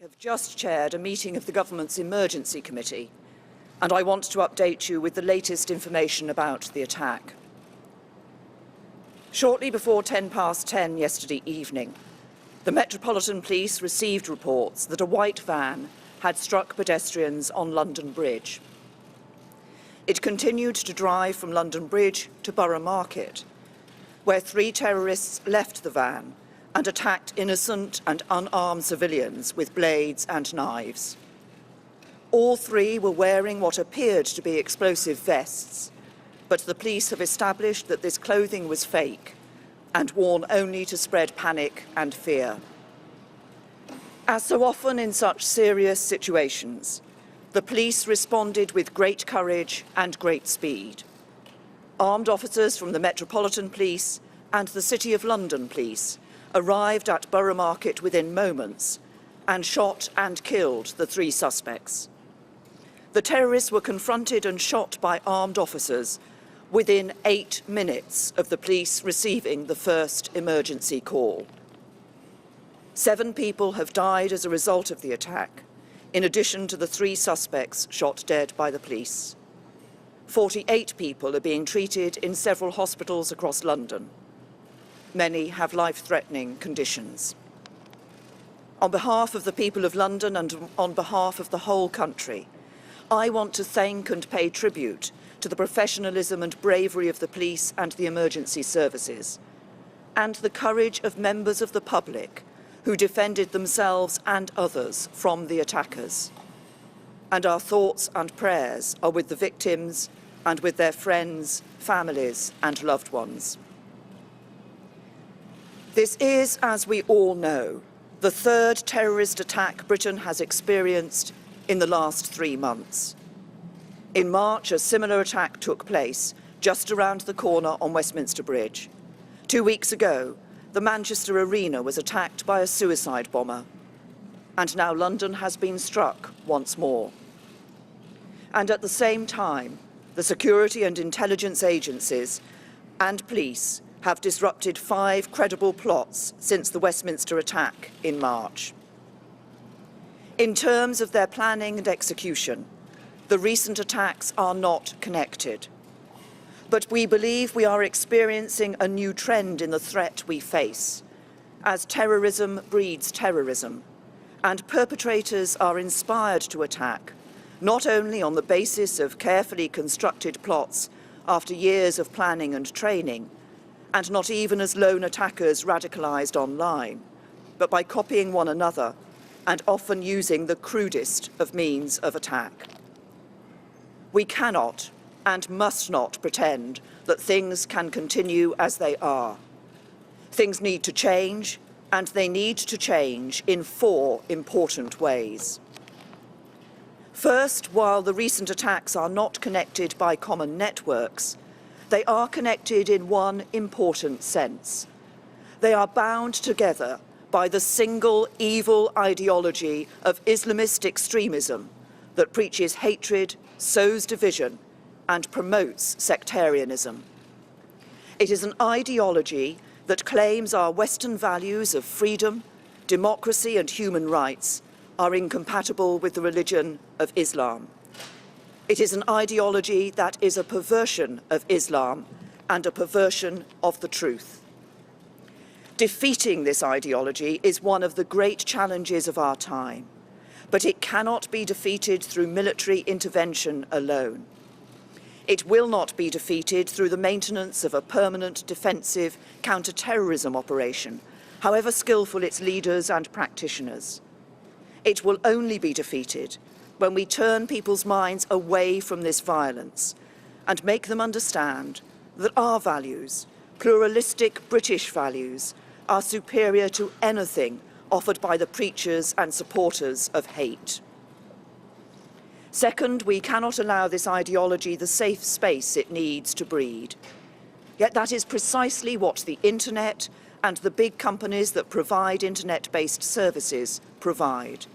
have just chaired a meeting of the government's emergency committee, and I want to update you with the latest information about the attack. Shortly before 10:10 yesterday evening, the Metropolitan Police received reports that a white van had struck pedestrians on London Bridge. It continued to drive from London Bridge to Borough Market, where 3 terrorists left the van and attacked innocent and unarmed civilians with blades and knives. All 3 were wearing what appeared to be explosive vests, but the police have established that this clothing was fake and worn only to spread panic and fear. As so often in such serious situations, the police responded with great courage and great speed. Armed officers from the Metropolitan Police and the City of London Police arrived at Borough Market within moments and shot and killed the 3 suspects. The terrorists were confronted and shot by armed officers within 8 minutes of the police receiving the first emergency call. 7 people have died as a result of the attack, in addition to the 3 suspects shot dead by the police. 48 people are being treated in several hospitals across London. Many have life-threatening conditions. On behalf of the people of London and on behalf of the whole country, I want to thank and pay tribute to the professionalism and bravery of the police and the emergency services, and the courage of members of the public who defended themselves and others from the attackers. And our thoughts and prayers are with the victims and with their friends, families, and loved ones. This is, as we all know, the 3rd terrorist attack Britain has experienced in the last 3 months. In March, a similar attack took place just around the corner on Westminster Bridge. 2 weeks ago, the Manchester Arena was attacked by a suicide bomber. And now London has been struck once more. And at the same time, the security and intelligence agencies and police have disrupted 5 credible plots since the Westminster attack in March. In terms of their planning and execution, the recent attacks are not connected. But we believe we are experiencing a new trend in the threat we face, as terrorism breeds terrorism, and perpetrators are inspired to attack, not only on the basis of carefully constructed plots after years of planning and training, and not even as lone attackers radicalized online, but by copying one another and often using the crudest of means of attack. We cannot and must not pretend that things can continue as they are. Things need to change, and they need to change in 4 important ways. First, while the recent attacks are not connected by common networks, they are connected in one important sense. They are bound together by the single evil ideology of Islamist extremism that preaches hatred, sows division, and promotes sectarianism. It is an ideology that claims our Western values of freedom, democracy, and human rights are incompatible with the religion of Islam. It is an ideology that is a perversion of Islam and a perversion of the truth. Defeating this ideology is one of the great challenges of our time, but it cannot be defeated through military intervention alone. It will not be defeated through the maintenance of a permanent defensive counter-terrorism operation, however skillful its leaders and practitioners. It will only be defeated when we turn people's minds away from this violence and make them understand that our values, pluralistic British values, are superior to anything offered by the preachers and supporters of hate. Second, we cannot allow this ideology the safe space it needs to breed. Yet that is precisely what the internet and the big companies that provide internet-based services provide.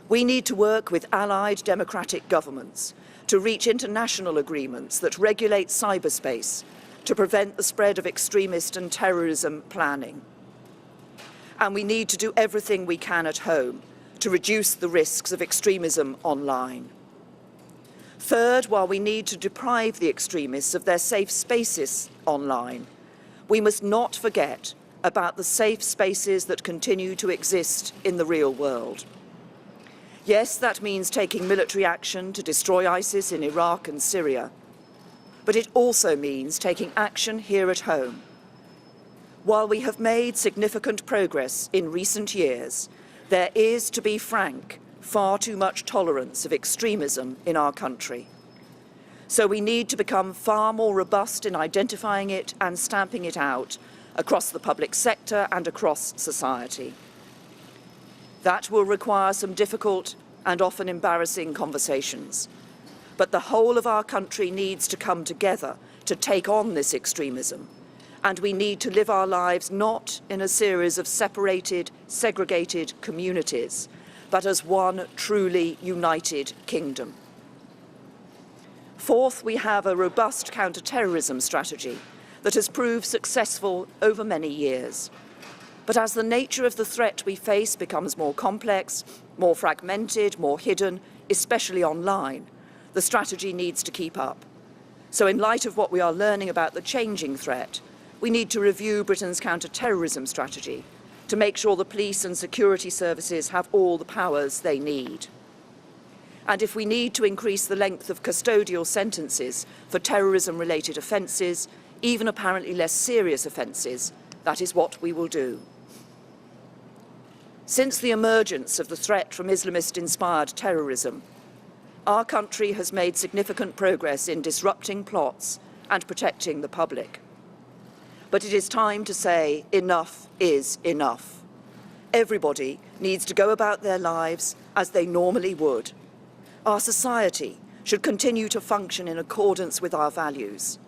We need to work with allied democratic governments to reach international agreements that regulate cyberspace to prevent the spread of extremist and terrorism planning. And we need to do everything we can at home to reduce the risks of extremism online. Third, while we need to deprive the extremists of their safe spaces online, we must not forget about the safe spaces that continue to exist in the real world. Yes, that means taking military action to destroy ISIS in Iraq and Syria, but it also means taking action here at home. While we have made significant progress in recent years, there is, to be frank, far too much tolerance of extremism in our country. So we need to become far more robust in identifying it and stamping it out across the public sector and across society. That will require some difficult and often embarrassing conversations. But the whole of our country needs to come together to take on this extremism. And we need to live our lives not in a series of separated, segregated communities, but as one truly united kingdom. Fourth, we have a robust counter-terrorism strategy that has proved successful over many years. But as the nature of the threat we face becomes more complex, more fragmented, more hidden, especially online, the strategy needs to keep up. So in light of what we are learning about the changing threat, we need to review Britain's counter-terrorism strategy to make sure the police and security services have all the powers they need. And if we need to increase the length of custodial sentences for terrorism-related offences, even apparently less serious offences, that is what we will do. Since the emergence of the threat from Islamist-inspired terrorism, our country has made significant progress in disrupting plots and protecting the public. But it is time to say enough is enough. Everybody needs to go about their lives as they normally would. Our society should continue to function in accordance with our values.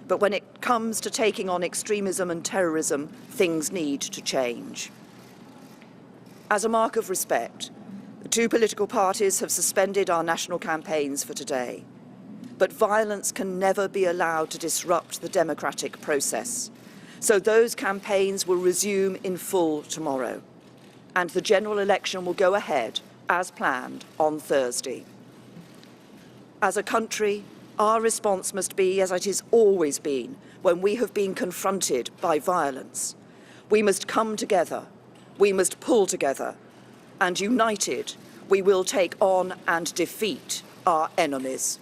But when it comes to taking on extremism and terrorism, things need to change. As a mark of respect, the two political parties have suspended our national campaigns for today. But violence can never be allowed to disrupt the democratic process. So those campaigns will resume in full tomorrow. And the general election will go ahead, as planned, on Thursday. As a country, our response must be as it has always been when we have been confronted by violence. We must come together, we must pull together, and united, we will take on and defeat our enemies.